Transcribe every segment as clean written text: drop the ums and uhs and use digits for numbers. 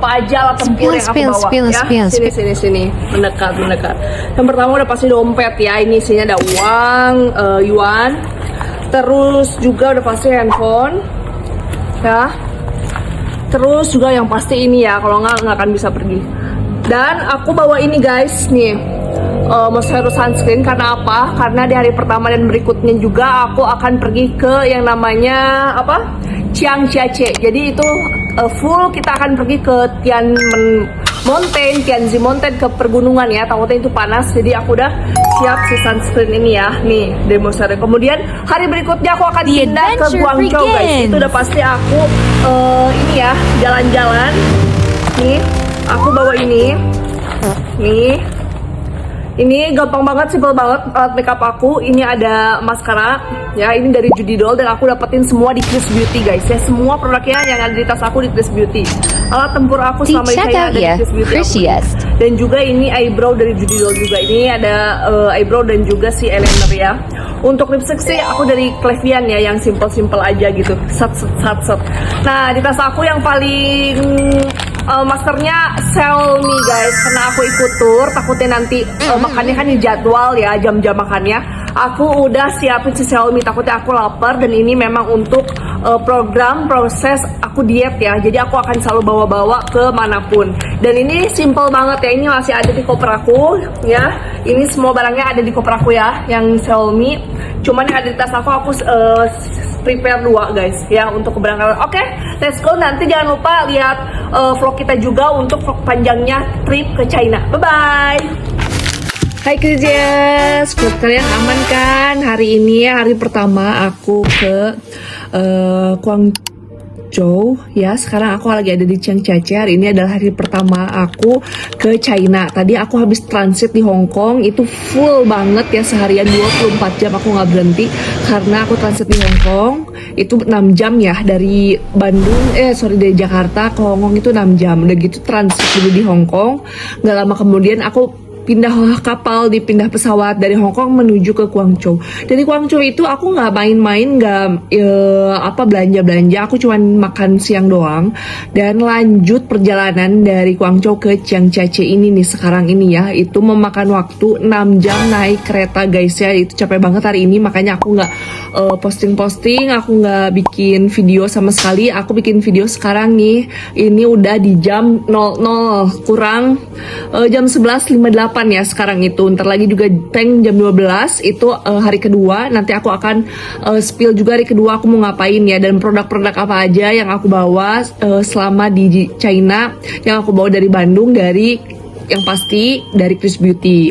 apa aja alat tempur yang aku bawa ya. Sini mendekat. Yang pertama udah pasti dompet ya, ini isinya ada uang yuan, terus juga udah pasti handphone ya, terus juga yang pasti ini ya, kalau nggak akan bisa pergi. Dan aku bawa ini guys nih, moisture sunscreen. Karena apa? Karena di hari pertama dan berikutnya juga aku akan pergi ke yang namanya apa, Chiangchiache. Jadi itu full kita akan pergi ke Tianzi Mountain, ke pergunungan ya. Takutnya itu panas, jadi aku udah siap si sunscreen ini ya. Nih demonstrasi. Kemudian hari berikutnya aku akan pindah ke Guangzhou guys. Itu udah pasti aku ini ya, jalan-jalan. Nih aku bawa ini. Nih ini gampang banget, simple banget alat makeup aku. Ini ada maskara ya, ini dari Judy Doll dan aku dapetin semua di Chris Beauty guys ya. Semua produknya yang ada di tas aku di Chris Beauty. Alat tempur aku selama ini ada di Chris Beauty dan juga ini eyebrow dari Judy Doll juga. Ini ada eyebrow dan juga si eyeliner ya. Untuk lipstick sih aku dari Clevian ya, yang simple aja gitu. Set. Nah di tas aku yang paling masternya Xiaomi guys, karena aku ikut tour, takutnya nanti makannya kan di jadwal ya, jam-jam makannya aku udah siapin si Xiaomi, takutnya aku lapar. Dan ini memang untuk program proses aku diet ya, jadi aku akan selalu bawa-bawa ke manapun. Dan ini simple banget ya, ini masih ada di koper aku ya, ini semua barangnya ada di koper aku ya, yang Xiaomi. Cuman yang ada di tas aku prepare 2 guys ya untuk keberangkatan. Oke, let's go. Nanti jangan lupa lihat vlog kita juga untuk vlog panjangnya trip ke China. Bye bye. Hai Krijes, buat kalian aman kan? Hari ini ya, hari pertama aku ke Guangzhou ya. Sekarang aku lagi ada di Chiangchiache. Hari ini adalah hari pertama aku ke China. Tadi aku habis transit di Hong Kong, itu full banget ya, seharian 24 jam aku nggak berhenti karena aku transit di Hong Kong. Itu 6 jam ya, dari Bandung dari Jakarta ke Hong Kong itu 6 jam. Udah gitu transit dulu di Hong Kong. Nggak lama kemudian aku pindah kapal, dipindah pesawat dari Hong Kong menuju ke Guangzhou. Dari Guangzhou itu aku nggak main-main, nggak belanja-belanja, aku cuman makan siang doang dan lanjut perjalanan dari Guangzhou ke Chiangchiache ini nih sekarang ini ya. Itu memakan waktu 6 jam naik kereta guys ya, itu capek banget hari ini, makanya aku nggak posting-posting, aku nggak bikin video sama sekali. Aku bikin video sekarang nih, ini udah di jam 00 kurang jam 11.58 ya sekarang itu. Ntar lagi juga tank jam 12 itu hari kedua. Nanti aku akan spill juga hari kedua aku mau ngapain ya, dan produk-produk apa aja yang aku bawa selama di China, yang aku bawa dari Bandung, dari yang pasti dari Chris Beauty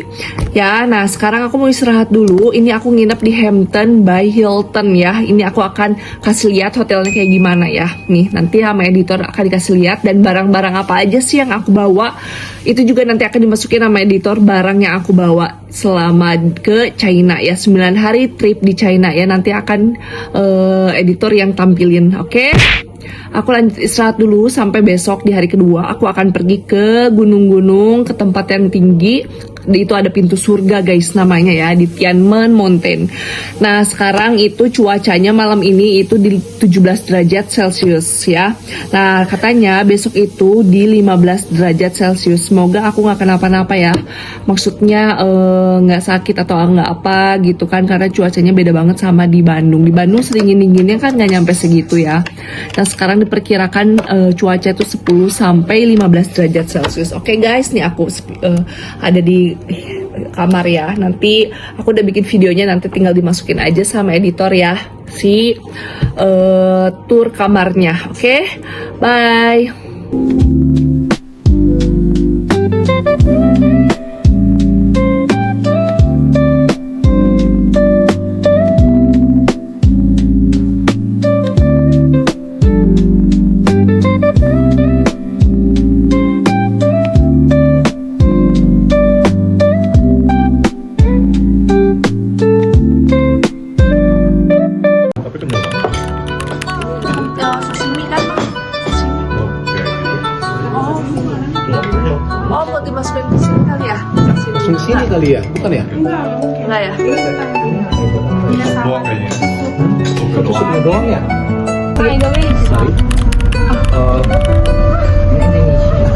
ya. Nah sekarang aku mau istirahat dulu. Ini aku nginep di Hampton by Hilton ya. Ini aku akan kasih lihat hotelnya kayak gimana ya. Nih nanti sama editor akan dikasih lihat, dan barang-barang apa aja sih yang aku bawa itu juga nanti akan dimasukin sama editor, barang yang aku bawa selama ke China ya. 9 hari trip di China ya, nanti akan editor yang tampilin. Oke? Aku lanjut istirahat dulu sampai besok di hari kedua. Aku akan pergi ke gunung-gunung, ke tempat yang tinggi. Itu ada pintu surga guys namanya ya, di Tianmen Mountain. Nah sekarang itu cuacanya malam ini itu di 17 derajat Celcius ya. Nah katanya besok itu di 15 derajat Celcius. Semoga aku nggak kenapa-napa ya. Maksudnya nggak sakit atau nggak apa gitu kan, karena cuacanya beda banget sama di Bandung. Di Bandung sering dinginnya kan nggak nyampe segitu ya. Nah sekarang diperkirakan cuaca itu 10 sampai 15 derajat Celcius. Oke guys, nih aku ada di kamar ya. Nanti aku udah bikin videonya, nanti tinggal dimasukin aja sama editor ya si tour kamarnya. Oke, bye. Sashimi kan? Oh, mau dimasukin ke sini kali ya? Di sini kali ya? Bukan ya? Enggak ya? Doang kayaknya. Itu supnya doang ya? Indonesia. Ini Indonesia.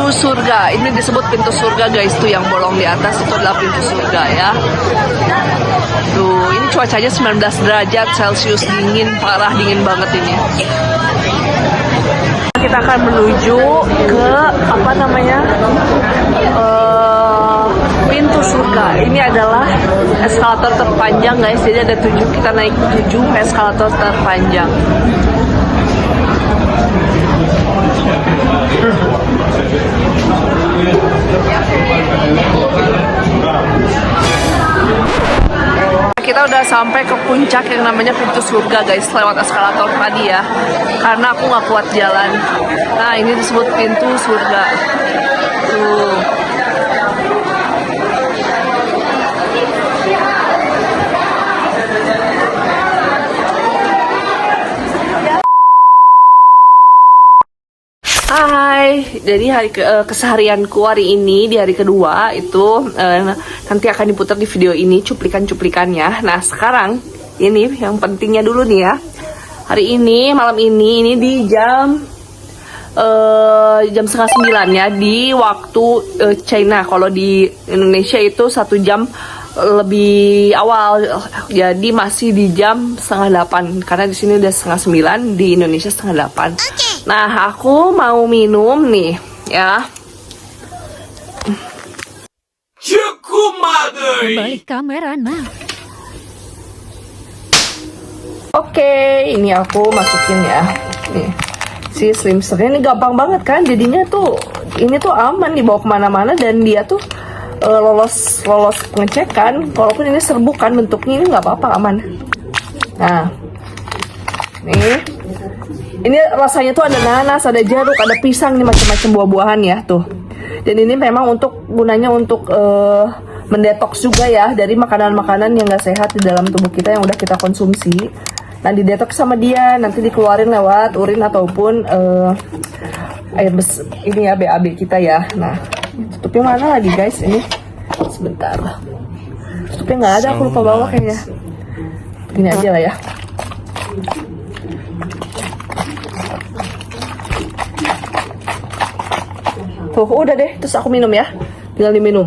pintu surga. Ini disebut pintu surga guys, tuh yang bolong di atas itu adalah pintu surga ya. Tuh, ini cuacanya 19 derajat Celcius, dingin, parah dingin banget ini. Kita akan menuju ke apa namanya pintu surga. Ini adalah eskalator terpanjang guys. Jadi ada 7, kita naik 7 eskalator terpanjang. Kita udah sampai ke puncak yang namanya pintu surga guys, lewat eskalator tadi ya, karena aku nggak kuat jalan. Nah, ini disebut pintu surga tuh. Hai, jadi hari keseharianku hari ini di hari kedua itu nanti akan diputar di video ini cuplikan-cuplikannya. Nah sekarang ini yang pentingnya dulu nih ya. Hari ini malam ini di jam jam 8:30 ya di waktu China. Kalau di Indonesia itu 1 jam lebih awal, jadi masih di jam 7:30 karena di sini udah 8:30, di Indonesia 7:30. Nah, aku mau minum nih ya. Balik kamera nah. Oke, ini aku masukin ya. Nih, si Slimster ini gampang banget kan? Jadinya tuh ini tuh aman dibawa kemana-mana dan dia tuh lolos pengecekan. Walaupun ini serbuk kan bentuknya, ini nggak apa-apa, aman. Nah, nih, ini rasanya tuh ada nanas, ada jeruk, ada pisang, nih macam-macam buah-buahan ya tuh. Dan ini memang gunanya untuk mendetoks juga ya dari makanan-makanan yang nggak sehat di dalam tubuh kita yang udah kita konsumsi. Nah, didetoks sama dia, nanti dikeluarin lewat urin ataupun air ini ya, BAB kita ya. Nah, tutupnya mana lagi guys? Ini sebentar, tutupnya nggak ada, aku lupa bawa kayaknya. Ini aja lah ya. Tuh udah deh, terus aku minum ya, tinggal diminum.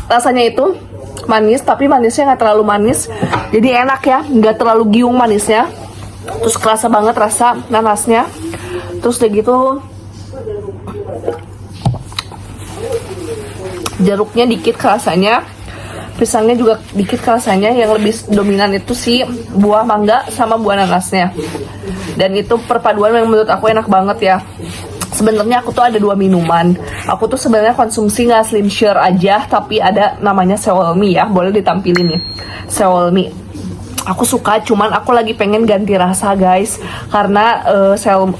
Rasanya itu manis, tapi manisnya nggak terlalu manis, jadi enak ya, nggak terlalu giung manisnya. Terus kerasa banget rasa nanasnya. Terus udah gitu jeruknya dikit kerasanya, pisangnya juga dikit kerasanya. Yang lebih dominan itu si buah mangga sama buah nanasnya. Dan itu perpaduan yang menurut aku enak banget ya. Sebenarnya aku tuh ada 2 minuman. Aku tuh sebenarnya konsumsi nggak Slim Share aja, tapi ada namanya Seolmi ya. Boleh ditampilin nih, Seolmi. Aku suka, cuman aku lagi pengen ganti rasa guys. Karena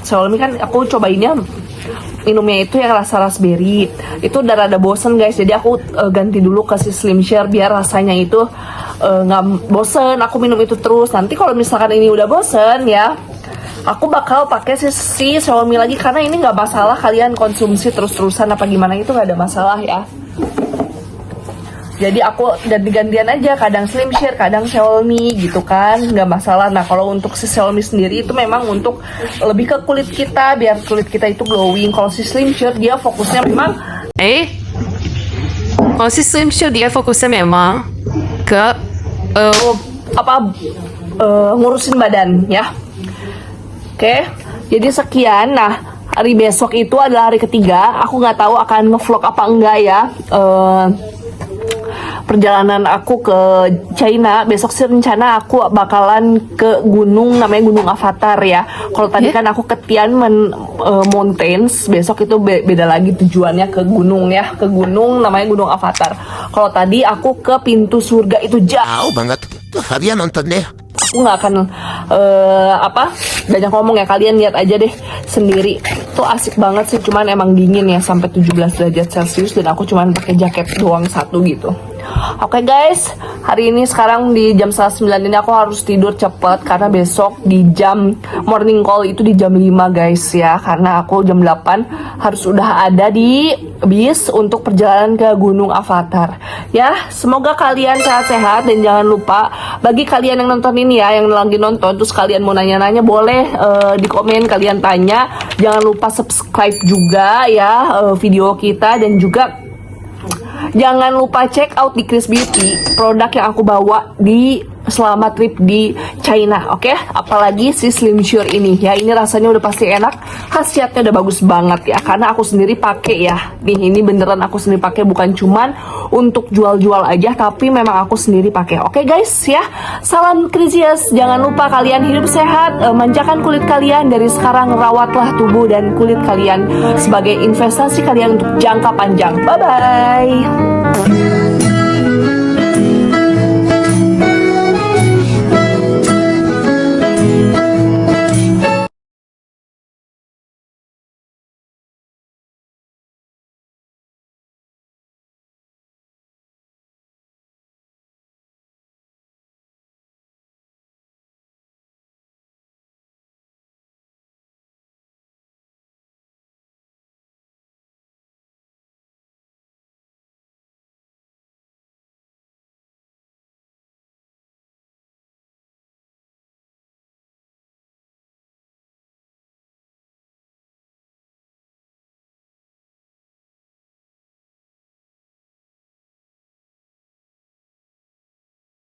Seolmi kan aku cobainnya minumnya itu yang rasa raspberry. Itu udah rada bosen guys. Jadi aku ganti dulu ke si Slim Share biar rasanya itu nggak bosen. Aku minum itu terus. Nanti kalau misalkan ini udah bosen ya, aku bakal pakai si Xiaomi lagi, karena ini nggak masalah kalian konsumsi terus-terusan apa gimana, itu nggak ada masalah ya. Jadi aku ganti-gantian aja, kadang Slim Share, kadang Xiaomi gitu kan, nggak masalah. Nah kalau untuk si Xiaomi sendiri itu memang untuk lebih ke kulit kita, biar kulit kita itu glowing. Kalau si Slim Share dia fokusnya memang Kalau si Slim Share dia fokusnya memang ke ngurusin badan ya. Oke, jadi sekian. Nah, hari besok itu adalah hari ketiga. Aku nggak tahu akan nge-vlog apa enggak ya. Perjalanan aku ke China. Besok sih rencana aku bakalan ke gunung, namanya Gunung Avatar ya. Kalau tadi kan aku ke Tianmen Mountains. Besok itu beda lagi tujuannya, ke gunung ya. Ke gunung namanya Gunung Avatar. Kalau tadi aku ke pintu surga itu jauh banget. Había nonton deh. Aku nggak akan banyak ngomong ya, kalian lihat aja deh sendiri. Tuh asik banget sih, cuman emang dingin ya, sampai 17 derajat Celcius, dan aku cuman pakai jaket doang satu gitu. Oke guys, hari ini sekarang di jam 9 ini aku harus tidur cepet karena besok di jam morning call itu di jam 5 guys ya. Karena aku jam 8 harus udah ada di bis untuk perjalanan ke Gunung Avatar. Ya, semoga kalian sehat-sehat dan jangan lupa bagi kalian yang nonton ini ya, yang lagi nonton terus kalian mau nanya-nanya boleh di komen kalian tanya. Jangan lupa subscribe juga ya video kita dan juga jangan lupa check out di Chris Beauty produk yang aku bawa di selama trip di China, oke? Apalagi si Slim Sure ini ya, ini rasanya udah pasti enak, khasiatnya udah bagus banget ya, karena aku sendiri pakai ya. Nih ini beneran aku sendiri pakai, bukan cuman untuk jual-jual aja, tapi memang aku sendiri pakai. Oke guys ya, salam Chrisias. Jangan lupa kalian hidup sehat, manjakan kulit kalian dari sekarang, rawatlah tubuh dan kulit kalian sebagai investasi kalian untuk jangka panjang. Bye bye.